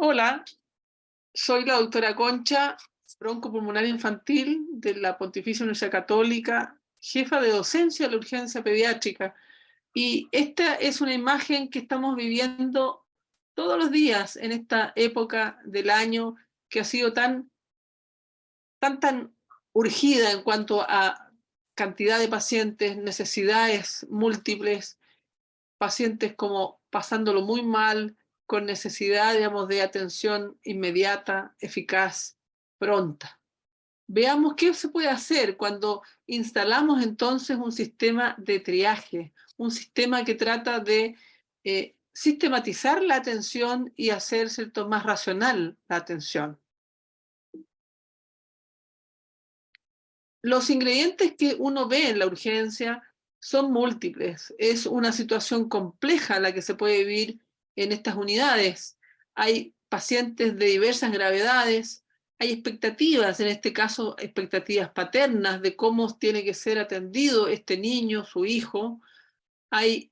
Hola, soy la doctora Concha, broncopulmonar infantil de la Pontificia Universidad Católica, jefa de docencia de la urgencia pediátrica. Y esta es una imagen que estamos viviendo todos los días en esta época del año que ha sido tan urgida en cuanto a cantidad de pacientes, necesidades múltiples, pacientes como pasándolo muy mal, con necesidad, digamos, de atención inmediata, eficaz, pronta. Veamos qué se puede hacer cuando instalamos entonces un sistema de triaje, un sistema que trata de sistematizar la atención y hacer, ¿cierto?, más racional la atención. Los ingredientes que uno ve en la urgencia son múltiples. Es una situación compleja la que se puede vivir en estas unidades. Hay pacientes de diversas gravedades, hay expectativas, en este caso expectativas paternas de cómo tiene que ser atendido este niño, su hijo. Hay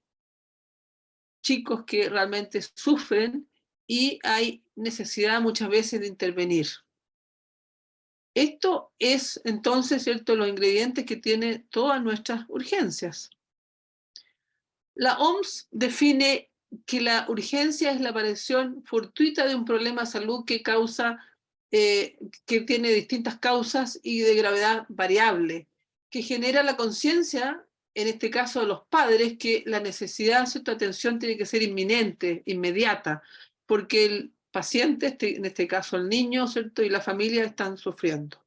chicos que realmente sufren y hay necesidad muchas veces de intervenir. Esto es entonces, ¿cierto?, los ingredientes que tiene todas nuestras urgencias. La OMS define que la urgencia es la aparición fortuita de un problema de salud que tiene distintas causas y de gravedad variable, que genera la conciencia, en este caso de los padres, que la necesidad de cierta atención tiene que ser inminente, inmediata, porque el paciente, en este caso el niño, ¿cierto?, y la familia están sufriendo.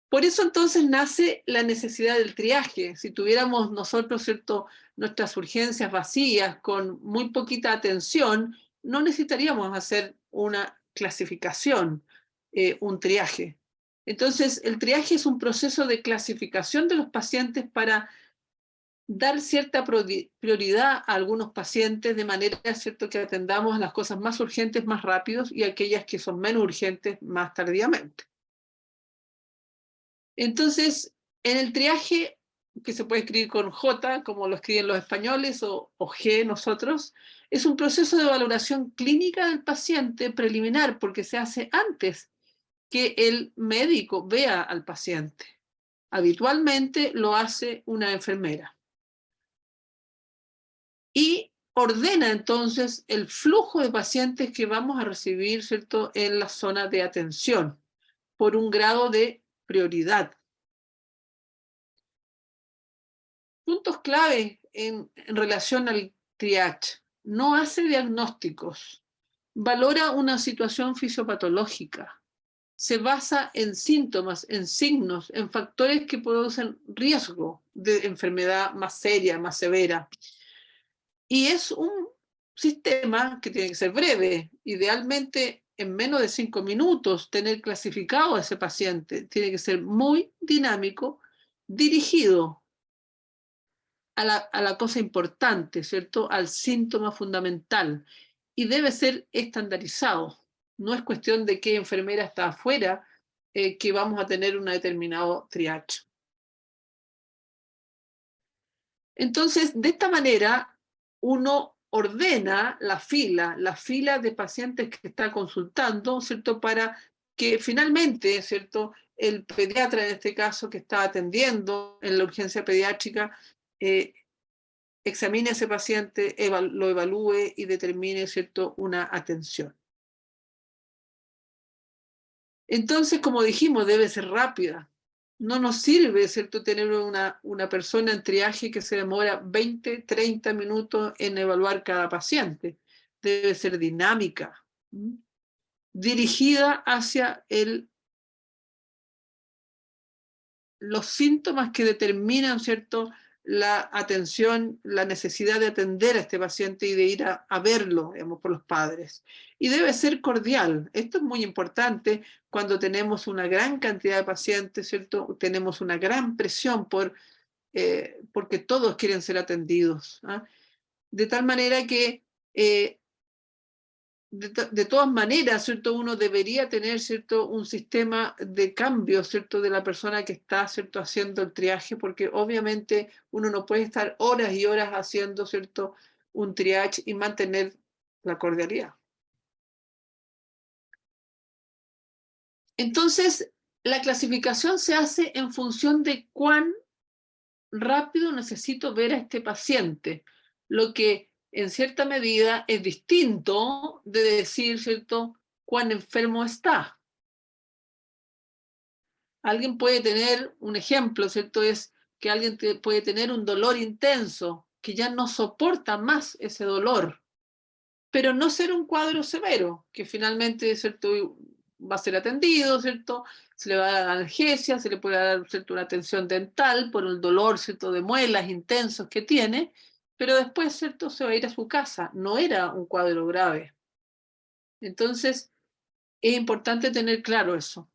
Por eso entonces nace la necesidad del triaje. Si tuviéramos nosotros, ¿cierto?, nuestras urgencias vacías con muy poquita atención, no necesitaríamos hacer una clasificación, un triaje. Entonces, el triaje es un proceso de clasificación de los pacientes para dar cierta prioridad a algunos pacientes de manera, ¿cierto?, que atendamos las cosas más urgentes más rápidos y aquellas que son menos urgentes más tardíamente. Entonces, en el triaje, que se puede escribir con J, como lo escriben los españoles, o G nosotros, es un proceso de valoración clínica del paciente preliminar, porque se hace antes que el médico vea al paciente. Habitualmente lo hace una enfermera. Y ordena entonces el flujo de pacientes que vamos a recibir, ¿cierto?, en la zona de atención, por un grado de prioridad. Puntos clave en relación al triage. No hace diagnósticos. Valora una situación fisiopatológica. Se basa en síntomas, en signos, en factores que producen riesgo de enfermedad más seria, más severa. Y es un sistema que tiene que ser breve, idealmente en menos de 5 minutos, tener clasificado a ese paciente. Tiene que ser muy dinámico, dirigido a la cosa importante, ¿cierto?, al síntoma fundamental. Y debe ser estandarizado. No es cuestión de qué enfermera está afuera que vamos a tener un determinado triage. Entonces, de esta manera, uno ordena la fila de pacientes que está consultando, ¿cierto?, para que finalmente, ¿cierto?, el pediatra, en este caso, que está atendiendo en la urgencia pediátrica, eh, examine a ese paciente, lo evalúe y determine, ¿cierto?, una atención. Entonces, como dijimos, debe ser rápida. No nos sirve, ¿cierto?, tener una persona en triaje que se demora 20, 30 minutos en evaluar cada paciente. Debe ser dinámica, dirigida hacia los síntomas que determinan, ¿cierto?, la atención, la necesidad de atender a este paciente y de ir a verlo, digamos, por los padres. Y debe ser cordial. Esto es muy importante cuando tenemos una gran cantidad de pacientes, ¿cierto? Tenemos una gran presión porque todos quieren ser atendidos, ¿ah? De tal manera que de todas maneras, ¿cierto?, uno debería tener, ¿cierto?, un sistema de cambio, ¿cierto?, de la persona que está, ¿cierto?, haciendo el triaje, porque obviamente uno no puede estar horas y horas haciendo, ¿cierto?, un triage y mantener la cordialidad. Entonces, la clasificación se hace en función de cuán rápido necesito ver a este paciente, lo que en cierta medida es distinto de decir, ¿cierto?, cuán enfermo está. Alguien puede tener, un ejemplo, ¿cierto?, es que alguien puede tener un dolor intenso, que ya no soporta más ese dolor, pero no ser un cuadro severo, que finalmente, ¿cierto?, va a ser atendido, ¿cierto?, se le va a dar analgesia, se le puede dar, ¿cierto?, una atención dental por el dolor, ¿cierto?, de muelas intensos que tiene, pero después, ¿cierto?, se va a ir a su casa. No era un cuadro grave. Entonces, es importante tener claro eso.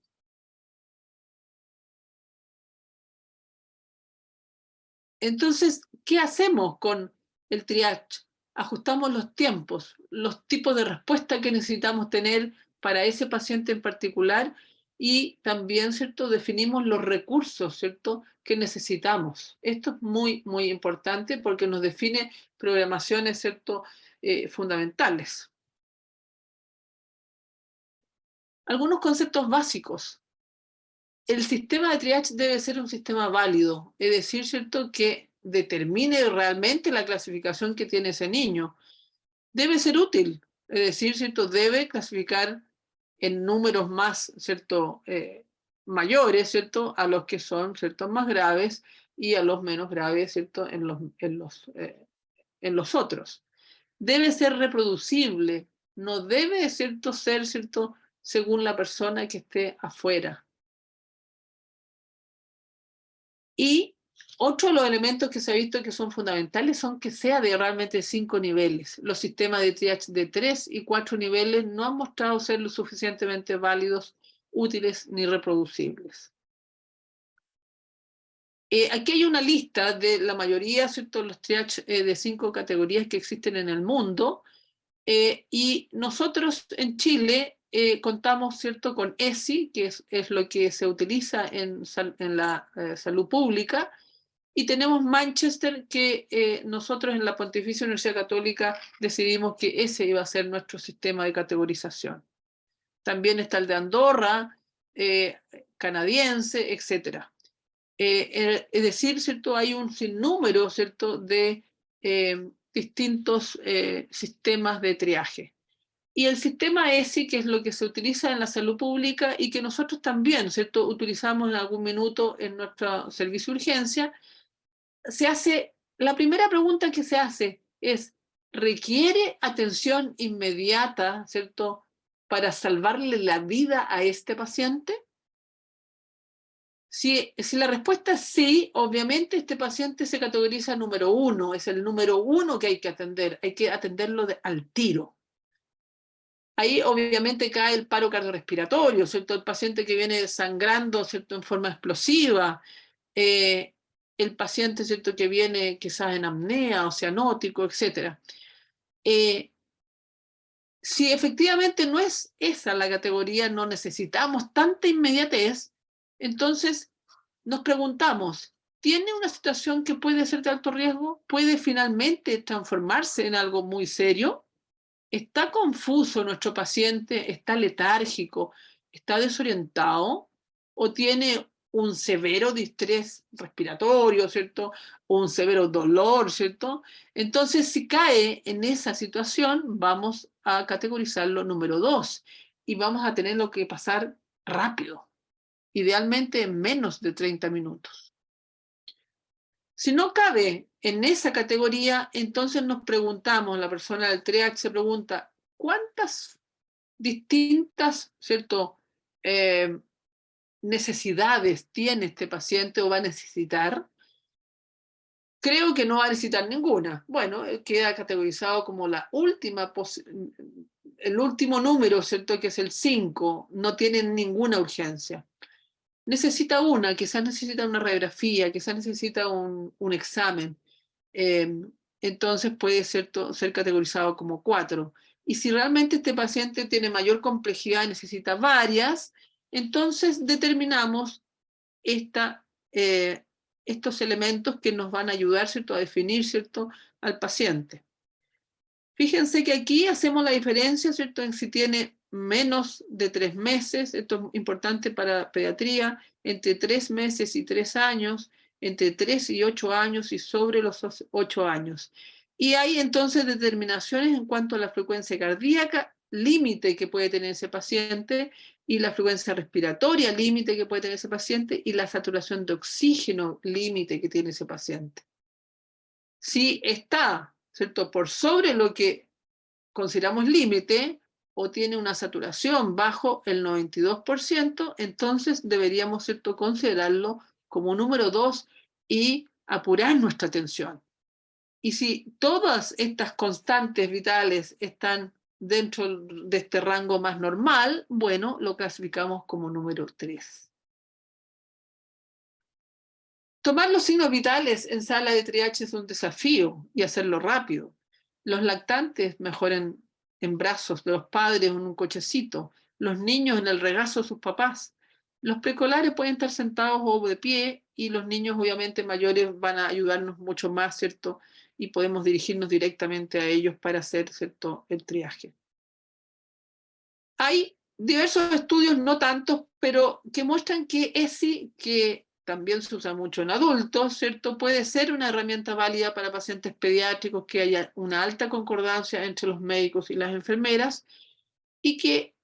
Entonces, ¿qué hacemos con el triage? Ajustamos los tiempos, los tipos de respuesta que necesitamos tener para ese paciente en particular y también, ¿cierto?, definimos los recursos, ¿cierto?, que necesitamos. Esto es muy, muy importante porque nos define programaciones, ¿cierto?, fundamentales. Algunos conceptos básicos. El sistema de triage debe ser un sistema válido, es decir, ¿cierto?, que determine realmente la clasificación que tiene ese niño. Debe ser útil, es decir, ¿cierto?, debe clasificar en números más, ¿cierto?, mayores, ¿cierto?, a los que son, ¿cierto?, más graves y a los menos graves, ¿cierto?, en los otros. Debe ser reproducible, no debe, ¿cierto?, ser, ¿cierto?, según la persona que esté afuera. Y otro de los elementos que se ha visto que son fundamentales son que sea de realmente 5 niveles. Los sistemas de triage de 3 y 4 niveles no han mostrado ser lo suficientemente válidos, útiles ni reproducibles. Aquí hay una lista de la mayoría, ¿cierto?, los triage de 5 categorías que existen en el mundo, y nosotros en Chile contamos, ¿cierto?, con ESI, que es lo que se utiliza en la salud pública, y tenemos Manchester, que nosotros en la Pontificia Universidad Católica decidimos que ese iba a ser nuestro sistema de categorización. También está el de Andorra, canadiense, etc. Es decir, ¿cierto?, hay un sinnúmero, ¿cierto?, de distintos sistemas de triaje. Y el sistema ESI, que es lo que se utiliza en la salud pública y que nosotros también, ¿cierto?, utilizamos en algún minuto en nuestro servicio de urgencia, la primera pregunta que se hace es, ¿requiere atención inmediata, ¿cierto?, para salvarle la vida a este paciente? Si la respuesta es sí, obviamente este paciente se categoriza número 1, es el número 1 que hay que atenderlo al tiro. Ahí obviamente cae el paro cardiorrespiratorio, ¿cierto? El paciente que viene sangrando, ¿cierto?, en forma explosiva, el paciente, ¿cierto?, que viene quizás en apnea o cianótico, etc. Si efectivamente no es esa la categoría, no necesitamos tanta inmediatez, entonces nos preguntamos, ¿tiene una situación que puede ser de alto riesgo? ¿Puede finalmente transformarse en algo muy serio? ¿Está confuso nuestro paciente? ¿Está letárgico? ¿Está desorientado? ¿O tiene un severo distrés respiratorio, ¿cierto? O un severo dolor, ¿cierto? Entonces, si cae en esa situación, vamos a categorizarlo número 2 y vamos a tenerlo que pasar rápido, idealmente en menos de 30 minutos. Si no cabe en esa categoría, entonces nos preguntamos, la persona del triage se pregunta, ¿cuántas distintas, ¿cierto?, necesidades tiene este paciente o va a necesitar? Creo que no va a necesitar ninguna. Bueno, queda categorizado como el último número, ¿cierto?, que es el 5, no tiene ninguna urgencia. Necesita una, quizás necesita una radiografía, quizás necesita un examen. Eh, entonces puede ser categorizado como 4. Y si realmente este paciente tiene mayor complejidad y necesita varias, entonces determinamos esta, estos elementos que nos van a ayudar, ¿cierto?, a definir, ¿cierto?, al paciente. Fíjense que aquí hacemos la diferencia, ¿cierto?, en si tiene menos de 3 meses, esto es importante para pediatría, entre 3 meses y 3 años, entre 3 y 8 años y sobre los 8 años. Y hay entonces determinaciones en cuanto a la frecuencia cardíaca, límite que puede tener ese paciente, y la frecuencia respiratoria, límite que puede tener ese paciente, y la saturación de oxígeno, límite que tiene ese paciente. Si está, ¿cierto?, por sobre lo que consideramos límite, o tiene una saturación bajo el 92%, entonces deberíamos, ¿cierto?, considerarlo como número 2 y apurar nuestra atención. Y si todas estas constantes vitales están dentro de este rango más normal, bueno, lo clasificamos como número 3. Tomar los signos vitales en sala de triaje es un desafío y hacerlo rápido. Los lactantes mejor en brazos de los padres o en un cochecito, los niños en el regazo de sus papás. Los preescolares pueden estar sentados o de pie y los niños obviamente mayores van a ayudarnos mucho más, ¿cierto? Y podemos dirigirnos directamente a ellos para hacer, ¿cierto?, el triaje. Hay diversos estudios, no tantos, pero que muestran que ESI, que también se usa mucho en adultos, ¿cierto?, puede ser una herramienta válida para pacientes pediátricos, que haya una alta concordancia entre los médicos y las enfermeras, y que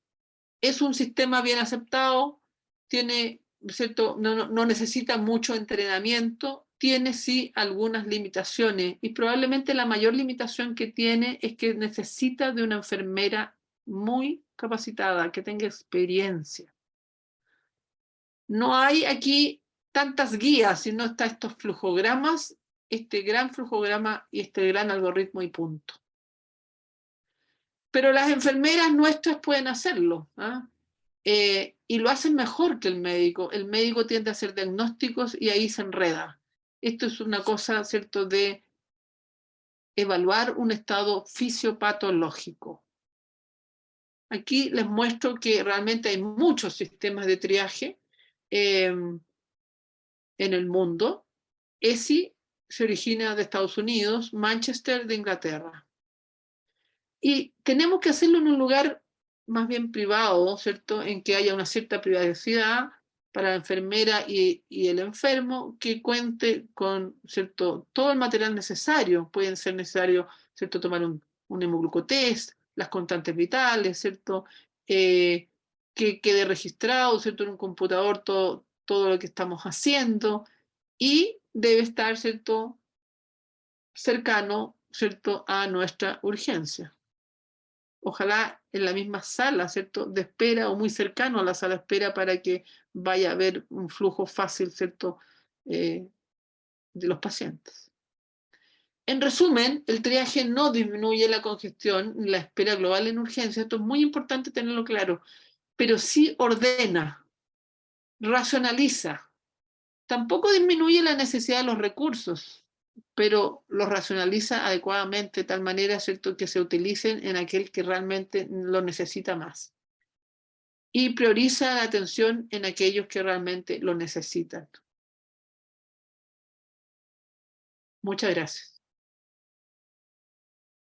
es un sistema bien aceptado, tiene, ¿cierto?, no necesita mucho entrenamiento, tiene sí algunas limitaciones, y probablemente la mayor limitación que tiene es que necesita de una enfermera muy capacitada, que tenga experiencia. No hay aquí tantas guías, sino está estos flujogramas, este gran flujograma y este gran algoritmo y punto. Pero las enfermeras nuestras pueden hacerlo, ¿eh? Y lo hacen mejor que el médico. El médico tiende a hacer diagnósticos y ahí se enreda. Esto es una cosa, ¿cierto?, de evaluar un estado fisiopatológico. Aquí les muestro que realmente hay muchos sistemas de triaje en el mundo. ESI se origina de Estados Unidos, Manchester de Inglaterra. Y tenemos que hacerlo en un lugar más bien privado, ¿cierto?, en que haya una cierta privacidad para la enfermera y el enfermo, que cuente con, ¿cierto?, todo el material necesario. Pueden ser necesarios, ¿cierto?, tomar un hemoglucotest, las constantes vitales, ¿cierto?, que quede registrado, ¿cierto?, en un computador todo lo que estamos haciendo, y debe estar, ¿cierto?, cercano, ¿cierto?, a nuestra urgencia. Ojalá en la misma sala, ¿cierto?, de espera, o muy cercano a la sala de espera, para que vaya a haber un flujo fácil, ¿cierto?, de los pacientes. En resumen, el triaje no disminuye la congestión ni la espera global en urgencia, esto es muy importante tenerlo claro, pero sí ordena, racionaliza. Tampoco disminuye la necesidad de los recursos, pero los racionaliza adecuadamente, de tal manera, ¿cierto?, que se utilicen en aquel que realmente lo necesita más. Y prioriza la atención en aquellos que realmente lo necesitan. Muchas gracias.